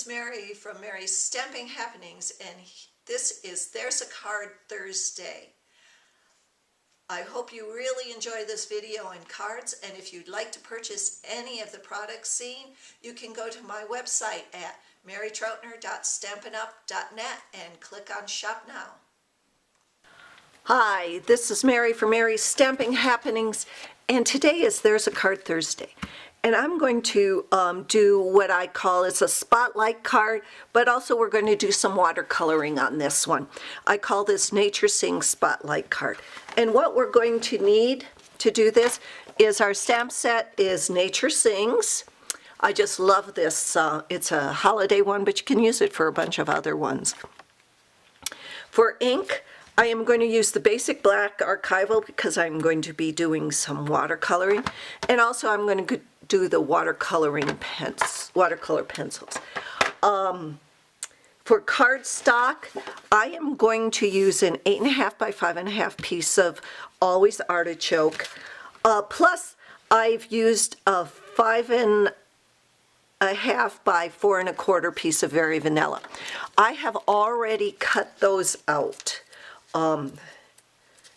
is Mary from Mary's Stamping Happenings, and this is There's a Card Thursday. I hope you really enjoy this video on cards, and if you'd like to purchase any of the products seen, you can go to my website at marytroutner.stampinup.net and click on Shop Now. Hi, this is Mary from Mary's Stamping Happenings, and today is There's a Card Thursday. And I'm going to do what I call is a spotlight card, but also we're going to do some watercoloring on this one. I call this Nature Sings Spotlight card. And what we're going to need to do this is our stamp set is Nature Sings. I just love this. It's a holiday one, but you can use it for a bunch of other ones. For ink, I am going to use the basic black Archival because I'm going to be doing some watercoloring. And also I'm going to do the watercolor pencils. For cardstock, I am going to use an 8.5 by 5.5 piece of Always Artichoke. Plus, I've used a 5.5 by 4.25 piece of Very Vanilla. I have already cut those out.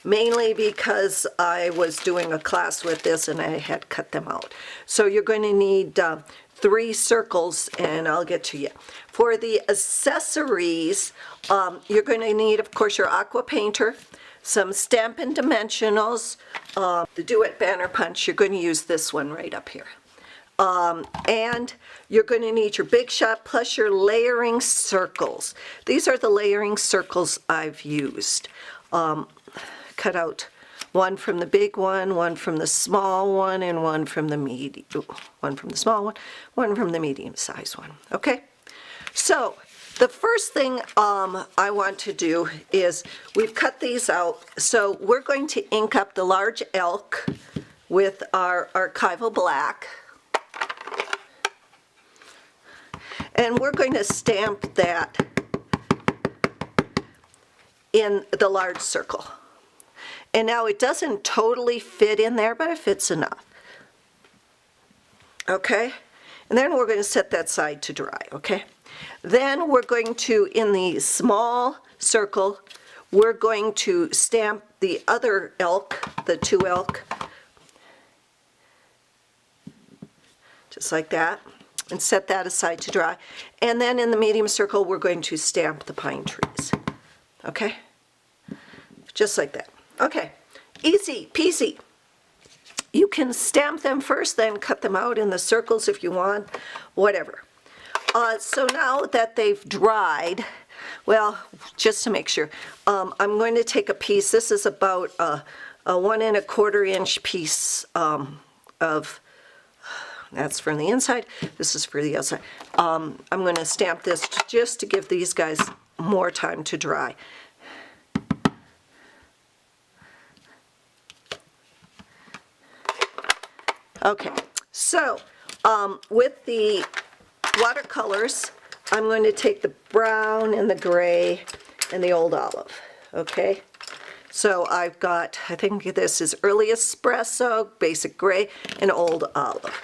Mainly because I was doing a class with this and I had cut them out. So you're going to need 3 circles, and I'll get to you. For the accessories, you're going to need, of course, your Aqua Painter, some Stampin' Dimensionals, the Duet Banner Punch. You're going to use this one right up here. And you're going to need your Big Shot plus your layering circles. These are the layering circles I've used. Cut out one from the big one from the small one, and one from the medium, one from the small one from the medium-sized one. Okay, so the first thing I want to do is we've cut these out, so we're going to ink up the large elk with our Archival Black, and we're going to stamp that in the large circle. And now it doesn't totally fit in there, but it fits enough. Okay? And then we're going to set that side to dry, okay? Then we're going to, in the small circle, we're going to stamp the other elk, the Two Elk, just like that, and set that aside to dry. And then in the medium circle, we're going to stamp the pine trees, okay? Just like that. Okay, easy peasy. You can stamp them first, then cut them out in the circles if you want, whatever. So now that they've dried, well, just to make sure, I'm going to take a piece. This is about a 1 1/4 inch piece of, that's from the inside, this is for the outside. I'm going to stamp this just to give these guys more time to dry. Okay, so with the watercolors, I'm going to take the brown and the gray and the old olive, okay? So I've got, I think this is early espresso, basic gray, and old olive.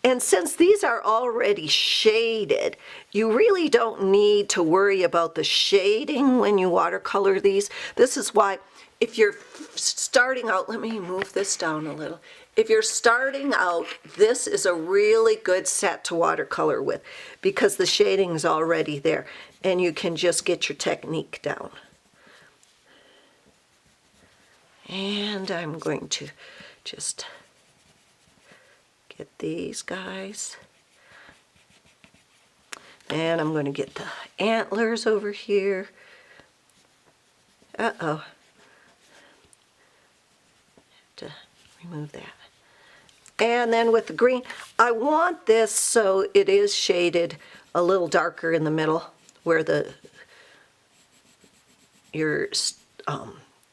And since these are already shaded, you really don't need to worry about the shading when you watercolor these. This is why, if you're starting out, let me move this down a little. If you're starting out, this is a really good set to watercolor with because the shading is already there and you can just get your technique down. And I'm going to just get these guys. And I'm going to get the antlers over here. Uh-oh. To remove that. And then with the green, I want this so it is shaded a little darker in the middle where your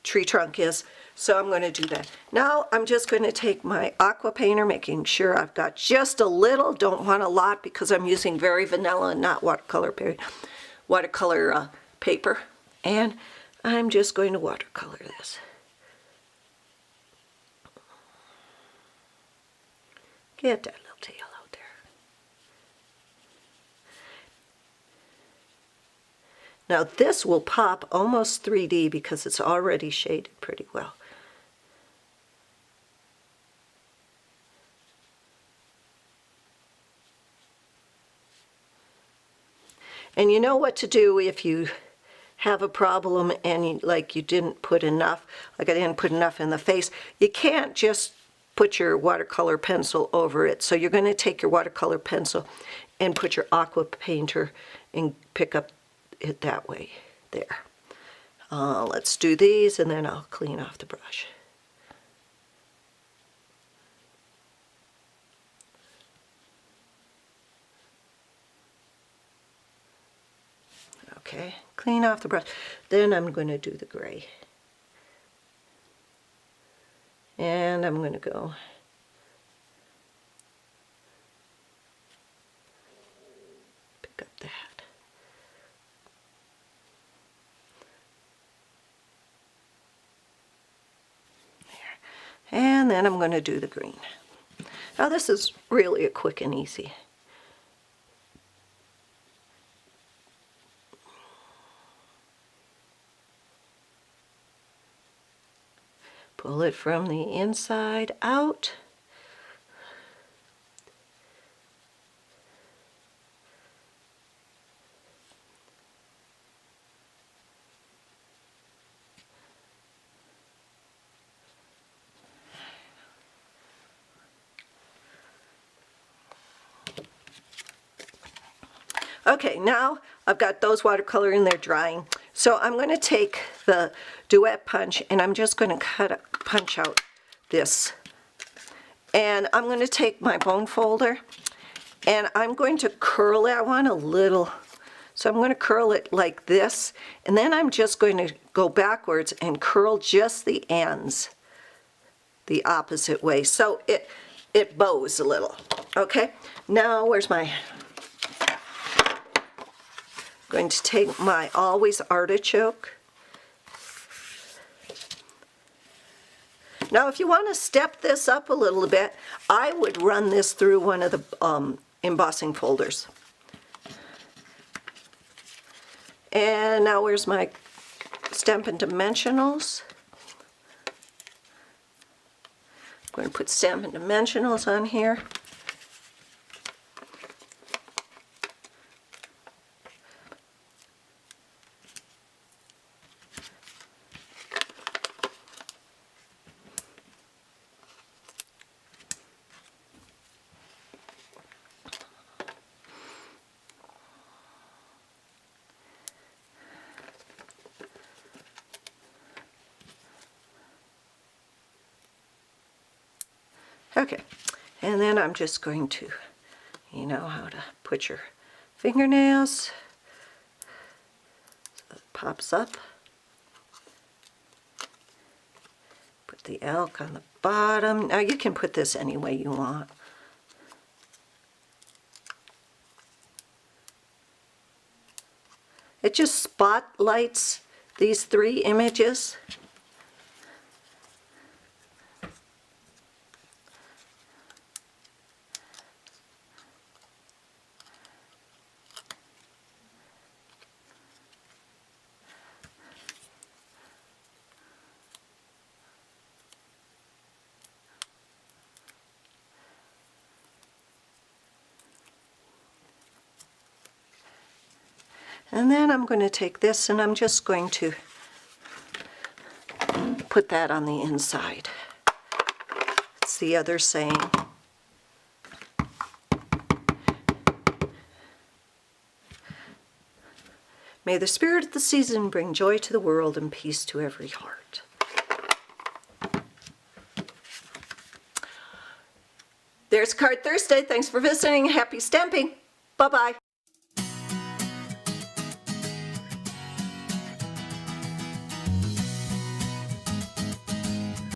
tree trunk is. So I'm going to do that. Now I'm just going to take my Aqua Painter, making sure I've got just a little, don't want a lot because I'm using Very Vanilla and not watercolor paper. And I'm just going to watercolor this. Get that little tail out there. Now this will pop almost 3D because it's already shaded pretty well. And you know what to do if you have a problem and you didn't put enough, like I didn't put enough in the face. You can't just put your watercolor pencil over it. So you're going to take your watercolor pencil and put your Aqua Painter and pick up it that way. There. Let's do these and then I'll clean off the brush. Okay, clean off the brush. Then I'm going to do the gray. And I'm going to go pick up that. There. And then I'm going to do the green. Now this is really a quick and easy. Pull it from the inside out. Okay, now I've got those watercolor in there drying. So I'm going to take the Duet punch and I'm just going to punch out this. And I'm going to take my bone folder and I'm going to curl that one a little. So I'm going to curl it like this, and then I'm just going to go backwards and curl just the ends the opposite way. So it bows a little. Okay, now where's my... Going to take my Always Artichoke. Now if you want to step this up a little bit, I would run this through one of the embossing folders. And now where's my Stampin' Dimensionals? I'm going to put Stampin' Dimensionals on here. Okay, and then I'm just going to, you know how to put your fingernails, so it pops up. Put the elk on the bottom. Now you can put this any way you want. It just spotlights these three images. And then I'm going to take this and I'm just going to put that on the inside. It's the other saying. May the spirit of the season bring joy to the world and peace to every heart. There's Card Thursday. Thanks for visiting. Happy stamping. Bye-bye.